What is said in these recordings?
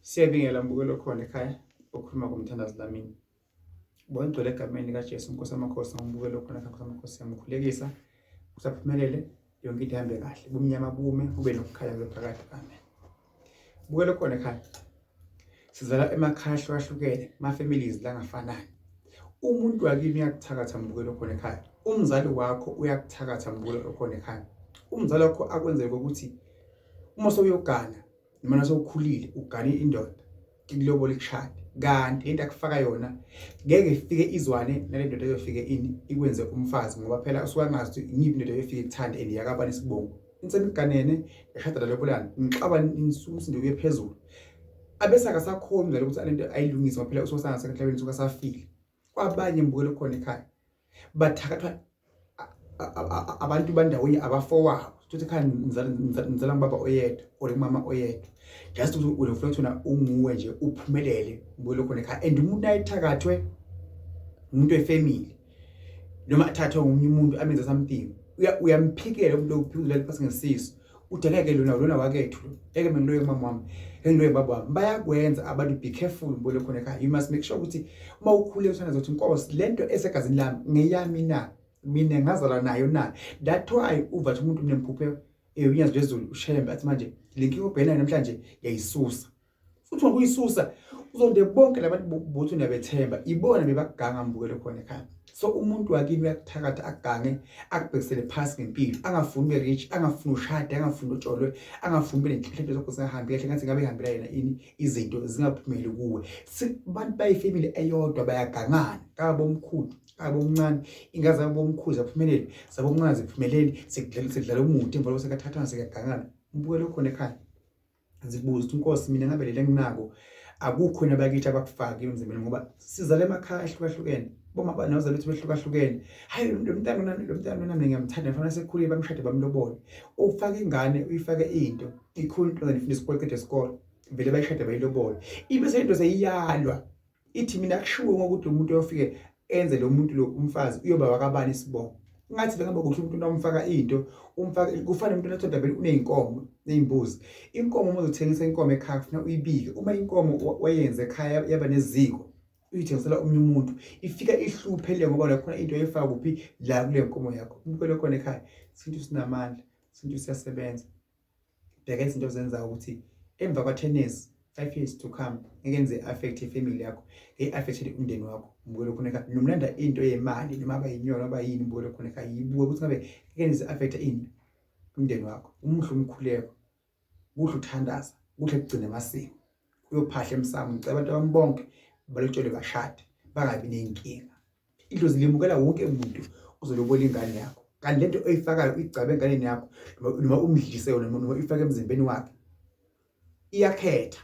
Siyabingelela mbukelo khona ekhaya okhuluma ngomthandazi lamini. Ngigcwele egameni likaJesu Nkosi yamakhosi ngombukelo khona ekhaya Nkosi yamakhosi yamkhulekisa. Kusaphumelele yonke into ihambe kahle. Ubumnyama bume kube nokukhanya kwephakade. Amen. Mbukelo khona ekhaya. Sizala emakhaya ahlukahlukene, ma-families la ngafanani. Umuntu wakini uyakuthakatha mbukelo khona ekhaya. Umzali wakho uyakuthakatha mbukelo khona ekhaya. Umzali wakho akwenzele ukuthi uma sowuyogana noma sewukhulile ugane indoda ikulobole kushade, kanti into akufaka yona ngeke ifike izwane nale ndoda eyofike ikwenze umfazi, ngoba phela usuka ngazi ukuthi inyiphi indoda eyofike ikuthande and yakabani isibongo insemiganene yashada lalobolana ngixabana insuku uye phezulu abese akasakhona umzali ukuthi alento ayilungise, ngoba phela usuka senhlabeni usuka safile. Kwabanye mbukelo khona ekhaya bathakathwa abantu bandawonye abafowabo ukuthi ekhaya nizala ngibaba oyedwa or umama oyedwa, just ukuthi ufuna ukuthi unguwe nje uphumelele mbukelo khona ekhaya. And umuntu ayithakathwe umuntu wefamily noma athathwe umunye umuntu amenze something, uyamphikela umuntu okuphikela phasi ngesiso uthi ngeke lona wakethu ngeke mina ngiloye mama wami ngeke ngiloye baba wami. Bayakwenza abantu, be careful mbukelo khona ekhaya. You must make sure ukuthi uma ukhule usana zothi Nkosi lento esegazini lami ngeyami na, mina ngazala nayo na. That's why uvathi umuntu unempuphe unyazi lwezulu ushembe athi manje lenkinga obhekana namhlanje yayisusa, futhi uma kuyisusa uzonde bonke labantu bothi unabethemba ibona bebakuganga mbukelo khona ekhaya. So umuntu wakini uyakuthakatha akugange akubhekisele phasi ngempilo, angafuni ube rich, angafuni ushade, angafuni utsholwe, angafuni ube nenhliziyo zakho zingahambi kahle ngathi ngabe ihambela yena ini izinto zingaphumeli kuwe. Abantu bayifamily eyodwa bayagangana, kabomkhulu abomncane, ingaze abomkhulu zaphumelele zabomncane ziphumelele, sekudlala umuthi emva sekathathana sekagangana mbukelo khona ekhaya. Zibuza ukuthi Nkosi mina ngabe lele nginako akukho nabakithi abakufaka emzimbeni, ngoba sizale emakhaya ahlukahlukene, boma banozalo bethu behlukahlukene. Hayi lo mntana nami ngiyamthanda mfana sekhulile bamshade bamlobole. Ufaka ingane uyifake into ikhulu into ngifuna isikole qede isikole vele bayishade bayilobole, ibese into seyiyalwa ithi mina kushiwo ngokuthi umuntu uyofike enze lo muntu lo umfazi uyoba wakabani isibongo. Ngathi ngaba kuhle umuntu nomfaka into umfaka kufanele umuntu othoda vele uneyinkomo nezimbuzi. Inkomo uma uzothengisa inkomo ekhaya kufanele uyibike. Uma inkomo wayenze ekhaya yaba neziko uyithengisela omunye umuntu ifika ihluphele ngoba la khona into ayifaka kuphi la kule nkomo yakho. Mbukelo khona ekhaya isinto sinamandla, isinto siyasebenza. Bheka izinto ozenza ukuthi emva kwa 10 years 5 years to come ngenze affect ifamily yakho, affect umndeni wakho mbukelo khona ekhaya. Nomlanda into yemali noma abayinyona abayini mbukelo khona ekhaya yibuke ukuthi ngabe ngenze affect ini umndeni wakho. Umuhle umkhuleko, kuhle uthandaza, kuhle kugcina amasiko, uyophahla emsamo ngicela abantu abambonke balotshole bashade bangabi nenkinga. Idlozi limukela wonke umuntu uzolobola ingane yakho, kanti lento oyifakayo uyicabe enganeni yakho noma umdlise yona noma uyifaka emzimbeni wakhe iyakhetha.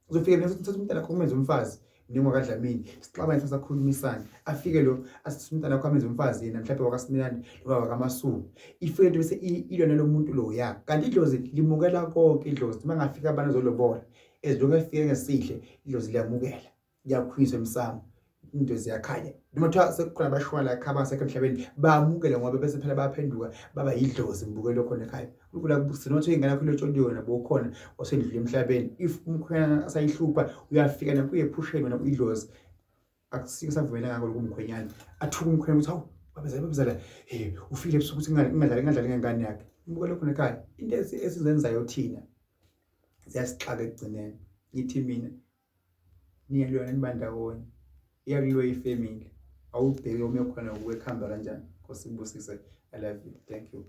Uzofika nje uthatha umntana wakho umenze umfazi noma kaDlamini sixabane sasakhulumisana afike lo asithi umntana wakho amenze umfazi yena mhlawumbe wakaSimilani noma wakaMasuku, ifike into bese ilona lo muntu lo ya. Kanti idlozi limukela konke. Idlozi mangafika abantu zolobola ezilokhu efike ngesihle idlozi liyamukela, liyakhwisa emsamo, into ziyakhanya. Noma kuthiwa sekukhona abashwana la ekhaya basekho emhlabeni bayamukela ngoba bese phela bayaphenduka baba yidlozi mbukelo khona ekhaya. Ukula kubusina ukuthi ingane yakho ilotsholiwe nabo ukhona osendlule emhlabeni. If umkhwenyana asayihlupha uyafika nakuye uyephusheni wena idlozi akusike savumela ngako lokumkhwenyana athuka umkhwenyana ukuthi hawu babezala ufile ebusuku ukuthi ingadlali ngengane yakhe. Mbukelo khona ekhaya into esizenzayo thina ziyasixaka ekugcineni. Ngithi mina niyalwana nibandawonye iyakuloya ifamily awubheke omekhona ukukhamba kanjani. Nkosi ibusise. I love you. Thank you.